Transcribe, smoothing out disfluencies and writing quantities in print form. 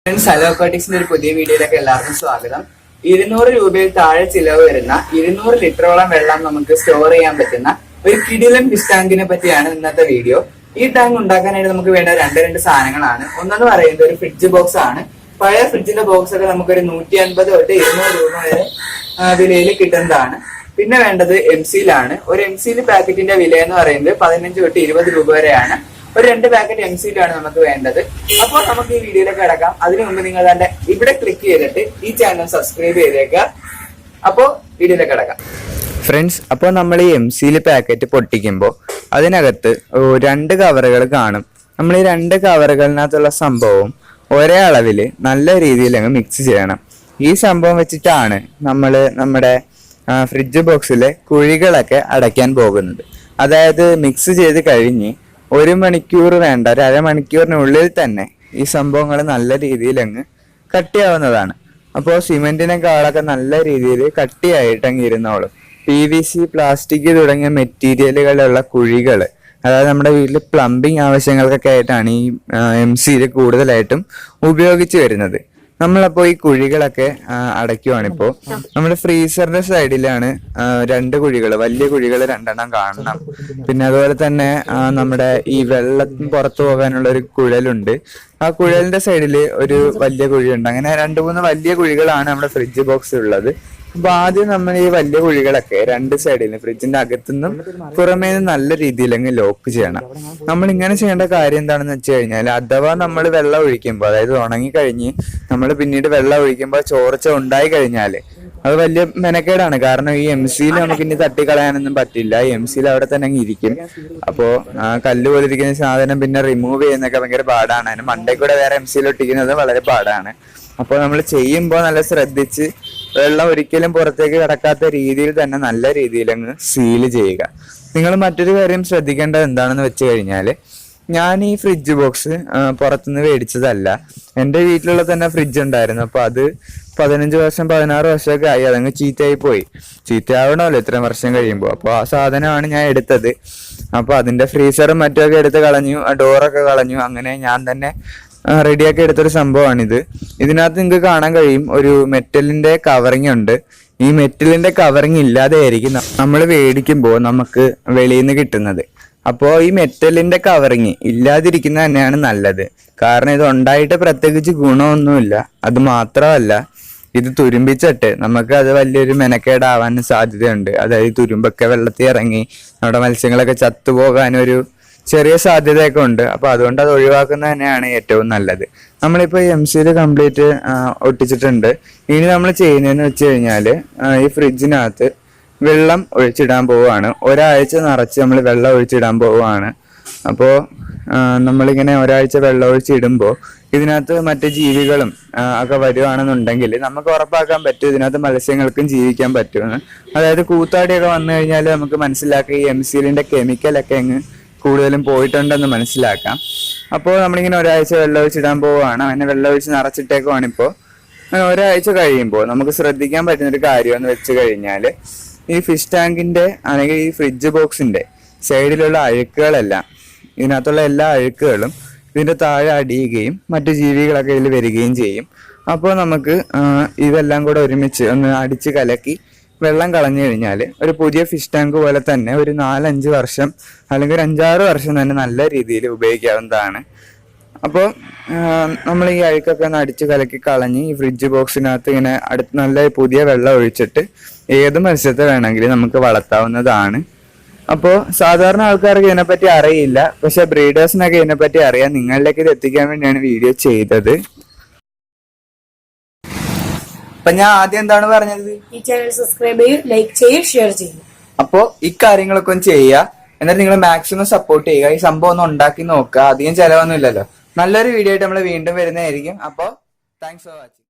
Friends, അലോക്കാട്ടിക്സിന്റെ ഒരു പുതിയ വീഡിയോയിലേക്ക് എല്ലാവർക്കും സ്വാഗതം. 200 രൂപയിൽ താഴെ ചിലവ് വരുന്ന 200 ലിറ്ററോളം വെള്ളം നമുക്ക് സ്റ്റോർ ചെയ്യാൻ പറ്റുന്ന ഒരു കിടിലൻ ഫിഷ് ടാങ്കിനെ പറ്റിയാണ് ഇന്നത്തെ വീഡിയോ. ഈ ടാങ്ക് ഉണ്ടാക്കാനായിട്ട് നമുക്ക് വേണ്ട രണ്ട് സാധനങ്ങളാണ്. ഒന്നെന്ന് പറയുന്നത് ഒരു ഫ്രിഡ്ജ് ബോക്സ് ആണ്. പഴയ ഫ്രിഡ്ജിന്റെ ബോക്സ് ഒക്കെ നമുക്കൊരു 150 തൊട്ട് 200 രൂപ വരെ വിലയിൽ കിട്ടുന്നതാണ്. പിന്നെ വേണ്ടത് എംസീലാണ്. ഒരു എംസീൽ പാക്കറ്റിന്റെ വില എന്ന് പറയുന്നത് 15 തൊട്ട് 20 രൂപ വരെയാണ്. ഒരു 2 പാക്കറ്റ് എംസീലാണ് നമുക്ക് വേണ്ടത്. അപ്പോൾ നമുക്ക് ഈ വീഡിയോയിലേക്ക് കിടക്കാം. അതിനു മുമ്പ് നിങ്ങൾ തന്നെ ഇവിടെ ക്ലിക്ക് ചെയ്തിട്ട് ഈ ചാനൽ സബ്സ്ക്രൈബ് ചെയ്തേക്കുക. അപ്പോൾ വീഡിയോയിലേക്ക് കിടക്കാം. ഫ്രണ്ട്സ്, അപ്പോൾ നമ്മൾ ഈ എംസീൽ പാക്കറ്റ് പൊട്ടിക്കുമ്പോൾ അതിനകത്ത് 2 കവറുകൾ കാണും. നമ്മൾ ഈ 2 കവറുകളിനകത്തുള്ള സംഭവം ഒരേ അളവിൽ നല്ല രീതിയിൽ അങ്ങ് മിക്സ് ചെയ്യണം. ഈ സംഭവം വെച്ചിട്ടാണ് നമ്മൾ നമ്മുടെ ഫ്രിഡ്ജ് ബോക്സിലെ കുഴികളൊക്കെ അടയ്ക്കാൻ പോകുന്നത്. അതായത് മിക്സ് ചെയ്ത് കഴിഞ്ഞ് 1 മണിക്കൂർ വേണ്ട, ഒരു അരമണിക്കൂറിനുള്ളിൽ തന്നെ ഈ സംഭവങ്ങൾ നല്ല രീതിയിൽ അങ്ങ് കട്ടിയാവുന്നതാണ്. അപ്പോൾ സിമെന്റിനെക്കാളൊക്കെ നല്ല രീതിയിൽ കട്ടിയായിട്ട് അങ്ങ് ഇരുന്നോളും. PVC, പ്ലാസ്റ്റിക് തുടങ്ങിയ മെറ്റീരിയലുകളുള്ള കുഴികൾ, അതായത് നമ്മുടെ വീട്ടിൽ പ്ലംബിംഗ് ആവശ്യങ്ങൾക്കൊക്കെ ആയിട്ടാണ് ഈ എംസീൽ കൂടുതലായിട്ടും ഉപയോഗിച്ച് വരുന്നത്. നമ്മളപ്പോൾ ഈ കുഴികളൊക്കെ അടയ്ക്കുവാണിപ്പോൾ. നമ്മുടെ ഫ്രീസറിന്റെ സൈഡിലാണ് 2 കുഴികൾ, വലിയ കുഴികൾ 2 കാണണം. പിന്നെ അതുപോലെ തന്നെ നമ്മുടെ ഈ വെള്ളം പുറത്തു പോകാനുള്ള ഒരു കുഴലുണ്ട്. ആ കുഴലിന്റെ സൈഡിൽ ഒരു വലിയ കുഴിയുണ്ട്. അങ്ങനെ 2-3 വലിയ കുഴികളാണ് നമ്മുടെ ഫ്രിഡ്ജ് ബോക്സ് ഉള്ളത്. അപ്പൊ ആദ്യം നമ്മൾ ഈ വലിയ കുഴികളൊക്കെ 2 സൈഡിലും ഫ്രിഡ്ജിന്റെ അകത്തുനിന്നും പുറമേ നിന്നും നല്ല രീതിയിൽ അങ്ങ് ലോക്ക് ചെയ്യണം. നമ്മൾ ഇങ്ങനെ ചെയ്യേണ്ട കാര്യം എന്താണെന്ന് വെച്ച് കഴിഞ്ഞാൽ, അഥവാ നമ്മൾ വെള്ളം ഒഴിക്കുമ്പോൾ, അതായത് ഉണങ്ങിക്കഴിഞ്ഞ് നമ്മൾ പിന്നീട് വെള്ളം ഒഴിക്കുമ്പോൾ ചോർച്ച ഉണ്ടായി കഴിഞ്ഞാൽ അത് വലിയ മെനക്കേടാണ്. കാരണം ഈ എംസീൽ നമുക്ക് ഇനി തട്ടിക്കളയാനൊന്നും പറ്റില്ല. ഈ എംസീൽ അവിടെ തന്നെ അങ്ങ് ഇരിക്കും. അപ്പോ കല്ല് പോലെ ഇരിക്കുന്ന സാധനം പിന്നെ റിമൂവ് ചെയ്യുന്നതൊക്കെ ഭയങ്കര പാടാണ്. അതിന് മണ്ടേ കൂടെ വേറെ എംസീൽ ഒട്ടിക്കുന്നത് വളരെ പാടാണ്. അപ്പോൾ നമ്മൾ ചെയ്യുമ്പോൾ നല്ല ശ്രദ്ധിച്ച് വെള്ളം ഒരിക്കലും പുറത്തേക്ക് കിടക്കാത്ത രീതിയിൽ തന്നെ നല്ല രീതിയിൽ അങ്ങ് സീല് ചെയ്യുക. നിങ്ങൾ മറ്റൊരു കാര്യം ശ്രദ്ധിക്കേണ്ടത് എന്താണെന്ന് വെച്ച് കഴിഞ്ഞാൽ, ഞാൻ ഈ ഫ്രിഡ്ജ് ബോക്സ് പുറത്തുനിന്ന് മേടിച്ചതല്ല. എൻ്റെ വീട്ടിലുള്ള തന്നെ ഫ്രിഡ്ജ് ഉണ്ടായിരുന്നു. അപ്പോൾ അത് 15 വർഷം 16 വർഷമൊക്കെ ആയി. അതങ്ങ് ചീത്തയായി പോയി. ചീത്തയാവണമല്ലോ ഇത്രയും വർഷം കഴിയുമ്പോൾ. അപ്പോൾ ആ സാധനമാണ് ഞാൻ എടുത്തത്. അപ്പോൾ അതിൻ്റെ ഫ്രീസറും മറ്റൊക്കെ എടുത്ത് കളഞ്ഞു, ഡോറൊക്കെ കളഞ്ഞു. അങ്ങനെ ഞാൻ തന്നെ റെഡിയാക്കി എടുത്തൊരു സംഭവമാണിത്. ഇതിനകത്ത് നിങ്ങൾക്ക് കാണാൻ കഴിയും, ഒരു മെറ്റലിന്റെ കവറിങ് ഉണ്ട്. ഈ മെറ്റലിന്റെ കവറിങ് ഇല്ലാതെ ആയിരിക്കും നമ്മൾ മേടിക്കുമ്പോൾ നമുക്ക് വെളിയിൽ നിന്ന് കിട്ടുന്നത്. അപ്പോൾ ഈ മെറ്റലിന്റെ കവറിങ് ഇല്ലാതിരിക്കുന്നത് തന്നെയാണ് നല്ലത്. കാരണം ഇത് ഉണ്ടായിട്ട് പ്രത്യേകിച്ച് ഗുണമൊന്നുമില്ല. അത് മാത്രമല്ല, ഇത് തുരുമ്പിച്ചിട്ട് നമുക്ക് അത് വലിയൊരു മെനക്കേടാവാൻ സാധ്യതയുണ്ട്. അതായത് തുരുമ്പൊക്കെ വെള്ളത്തിൽ ഇറങ്ങി നമ്മുടെ മത്സ്യങ്ങളൊക്കെ ചത്തുപോകാനൊരു ചെറിയ സാധ്യതയൊക്കെ ഉണ്ട്. അപ്പൊ അതുകൊണ്ട് അത് ഒഴിവാക്കുന്നത് തന്നെയാണ് ഏറ്റവും നല്ലത്. നമ്മളിപ്പോൾ ഈ എംസീൽ കംപ്ലീറ്റ് ഒട്ടിച്ചിട്ടുണ്ട്. ഇനി നമ്മൾ ചെയ്യുന്നതെന്ന് വെച്ച് കഴിഞ്ഞാൽ, ഈ ഫ്രിഡ്ജിനകത്ത് വെള്ളം ഒഴിച്ചിടാൻ പോവുകയാണ്. ഒരാഴ്ച നിറച്ച് നമ്മൾ വെള്ളം ഒഴിച്ചിടാൻ പോവുകയാണ്. അപ്പോൾ നമ്മളിങ്ങനെ ഒരാഴ്ച വെള്ളം ഒഴിച്ചിടുമ്പോൾ ഇതിനകത്ത് മറ്റ് ജീവികളും ഒക്കെ വരുവാണെന്നുണ്ടെങ്കിൽ നമുക്ക് ഉറപ്പാക്കാൻ പറ്റും ഇതിനകത്ത് മത്സ്യങ്ങൾക്കും ജീവിക്കാൻ പറ്റുമെന്ന്. അതായത് കൂത്താടിയൊക്കെ വന്നു കഴിഞ്ഞാൽ നമുക്ക് മനസ്സിലാക്കാം ഈ എംസീലിന്റെ കെമിക്കലൊക്കെ അങ്ങ് കൂടുതലും പോയിട്ടുണ്ടെന്ന് മനസ്സിലാക്കാം. അപ്പോൾ നമ്മളിങ്ങനെ ഒരാഴ്ച വെള്ളം ഒഴിച്ചിടാൻ പോവുകയാണ്. അങ്ങനെ വെള്ളം ഒഴിച്ച് നിറച്ചിട്ടേക്കുവാണിപ്പോൾ. ഒരാഴ്ച കഴിയുമ്പോൾ നമുക്ക് ശ്രദ്ധിക്കാൻ പറ്റുന്നൊരു കാര്യം എന്ന് വെച്ച് കഴിഞ്ഞാൽ, ഈ ഫിഷ് ടാങ്കിന്റെ അല്ലെങ്കിൽ ഈ ഫ്രിഡ്ജ് ബോക്സിന്റെ സൈഡിലുള്ള അഴുക്കുകളെല്ലാം, ഇതിനകത്തുള്ള എല്ലാ അഴുക്കുകളും ഇതിന്റെ താഴെ അടിയുകയും മറ്റു ജീവികളൊക്കെ ഇതിൽ വരികയും ചെയ്യും. അപ്പോൾ നമുക്ക് ഇതെല്ലാം കൂടെ ഒരുമിച്ച് ഒന്ന് അടിച്ച് കലക്കി വെള്ളം കളഞ്ഞു കഴിഞ്ഞാൽ ഒരു പുതിയ ഫിഷ് ടാങ്ക് പോലെ തന്നെ ഒരു 4-5 വർഷം അല്ലെങ്കിൽ ഒരു 5-6 വർഷം തന്നെ നല്ല രീതിയിൽ ഉപയോഗിക്കാവുന്നതാണ്. അപ്പോൾ നമ്മൾ ഈ അഴുക്കൊക്കെ ഒന്ന് അടിച്ച് കലക്കി കളഞ്ഞ് ഈ ഫ്രിഡ്ജ് ബോക്സിനകത്ത് ഇങ്ങനെ അടുത്ത് നല്ല പുതിയ വെള്ളം ഒഴിച്ചിട്ട് ഏത് മത്സ്യത്തെ വേണമെങ്കിലും നമുക്ക് വളർത്താവുന്നതാണ്. അപ്പോൾ സാധാരണ ആൾക്കാർക്ക് ഇതിനെപ്പറ്റി അറിയില്ല, പക്ഷെ ബ്രീഡേഴ്സിനൊക്കെ ഇതിനെപ്പറ്റി അറിയാം. നിങ്ങളിലേക്ക് ഇത് എത്തിക്കാൻ വേണ്ടിയാണ് വീഡിയോ ചെയ്തത്. അപ്പൊ ഞാൻ ആദ്യം എന്താണ് പറഞ്ഞത്, ഈ ചാനൽ സബ്സ്ക്രൈബ് ചെയ്യൂ, ലൈക്ക് ചെയ്യൂ, ഷെയർ ചെയ്യൂ. അപ്പോ ഈ കാര്യങ്ങളൊക്കെ ഒന്ന് ചെയ്യുക. എന്നിട്ട് നിങ്ങൾ മാക്സിമം സപ്പോർട്ട് ചെയ്യുക. ഈ സംഭവം ഒന്ന് ഉണ്ടാക്കി നോക്കുക. അധികം ചെലവൊന്നും ഇല്ലല്ലോ. നല്ലൊരു വീഡിയോ ആയിട്ട് നമ്മൾ വീണ്ടും വരുന്നതായിരിക്കും. അപ്പോൾ താങ്ക്സ് ഫോർ വാച്ചിങ്.